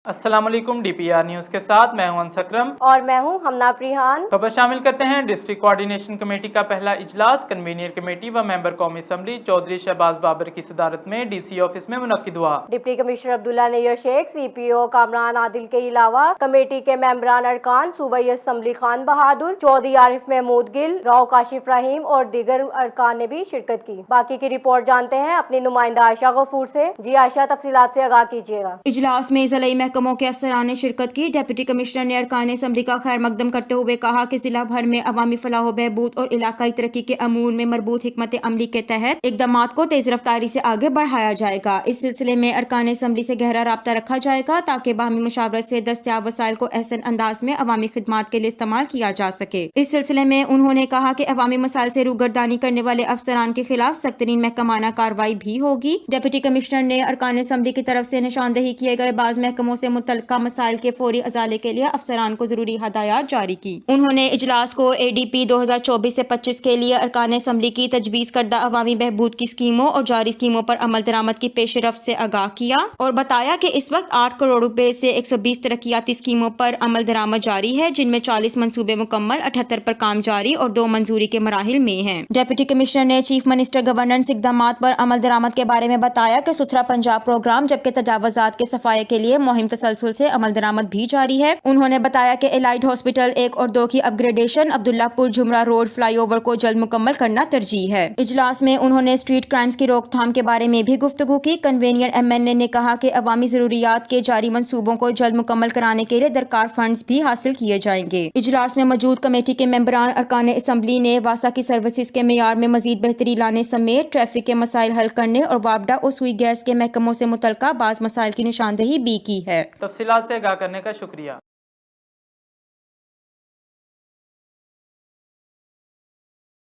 السلام علیکم، D P R news کے ساتھ میں ہوں انس اکرم اور میں ہوں ہمنا پریحان۔ خبر شامل کرتے ہیں۔ ڈسٹرکٹ کوارڈینیشن کمیٹی کا پہلا اجلاس کنوینئر کمیٹی و ممبر قومی اسمبلی چودھری شہباز بابر کی صدارت میں ڈی سی آفس میں منعقد ہوا۔ ڈپٹی کمشنر عبداللہ نیّر شیخ، سی پی او کامران عادل کے علاوہ کمیٹی کے ممبران ارکان صوبائی اسمبلی خان بہادر، چودھری عارف محمود گل، راؤ کاشف رحیم اور دیگر ارکان نے بھی شرکت کی۔ باقی کی رپورٹ جانتے ہیں اپنی نمائندہ عائشہ غفور سے۔ جی عائشہ، تفصیلات سے آگاہ کیجیے گا۔ اجلاس میں ضلعی محکموں کے افسران نے شرکت کی۔ ڈپٹی کمشنر نے ارکان اسمبلی کا خیر مقدم کرتے ہوئے کہا کہ ضلع بھر میں عوامی فلاح و بہبود اور علاقائی ترقی کے امور میں مربوط حکمت عملی کے تحت اقدامات کو تیز رفتاری سے آگے بڑھایا جائے گا۔ اس سلسلے میں ارکان اسمبلی سے گہرا رابطہ رکھا جائے گا تاکہ باہمی مشاورت سے دستیاب وسائل کو احسن انداز میں عوامی خدمات کے لیے استعمال کیا جا سکے۔ اس سلسلے میں انہوں نے کہا کہ عوامی مسائل سے روگردانی کرنے والے افسران کے خلاف سخت ترین محکمانہ کارروائی بھی ہوگی۔ ڈپٹی کمشنر نے ارکان اسمبلی کی طرف سے نشاندہی کیے گئے بعض محکموں سے متعلقہ مسائل کے فوری ازالے کے لیے افسران کو ضروری ہدایات جاری کی۔ انہوں نے اجلاس کو اے ڈی پی 2024 سے 25 کے لیے ارکان اسمبلی کی تجویز کردہ عوامی بہبود کی اسکیموں اور جاری اسکیموں پر عمل درآمد کی پیش رفت سے آگاہ کیا اور بتایا کہ اس وقت 8 کروڑ روپے سے 120 ترقیاتی اسکیموں پر عمل درآمد جاری ہے، جن میں 40 منصوبے مکمل، 78 پر کام جاری اور 2 منظوری کے مراحل میں ہیں۔ ڈپٹی کمشنر نے چیف منسٹر گورننس اقدامات پر عمل درآمد کے بارے میں بتایا کہ ستھرا پنجاب پروگرام جبکہ تجاوزات کے صفائی کے لیے مہم تسلسل سے عمل درآمد بھی جاری ہے۔ انہوں نے بتایا کہ الائٹ ہاسپٹل 1 اور 2 کی اپ گریڈیشن عبداللہ پور جمرہ روڈ فلائی اوور کو جلد مکمل کرنا ترجیح ہے۔ اجلاس میں انہوں نے اسٹریٹ کرائمز کی روک تھام کے بارے میں بھی گفتگو کی۔ کنوینئر ایم این اے نے کہا کہ عوامی ضروریات کے جاری منصوبوں کو جلد مکمل کرانے کے لیے درکار فنڈز بھی حاصل کیے جائیں گے۔ اجلاس میں موجود کمیٹی کے ممبران ارکان اسمبلی نے واسا کی سروسز کے معیار میں مزید بہتری لانے سمیت ٹریفک کے مسائل حل کرنے اور وابڈہ اور سوئی گیس کے محکموں سے متعلقہ بعض مسائل کی نشاندہی بھی کی ہے۔ تفصیلات سے آگاہ کرنے کا شکریہ۔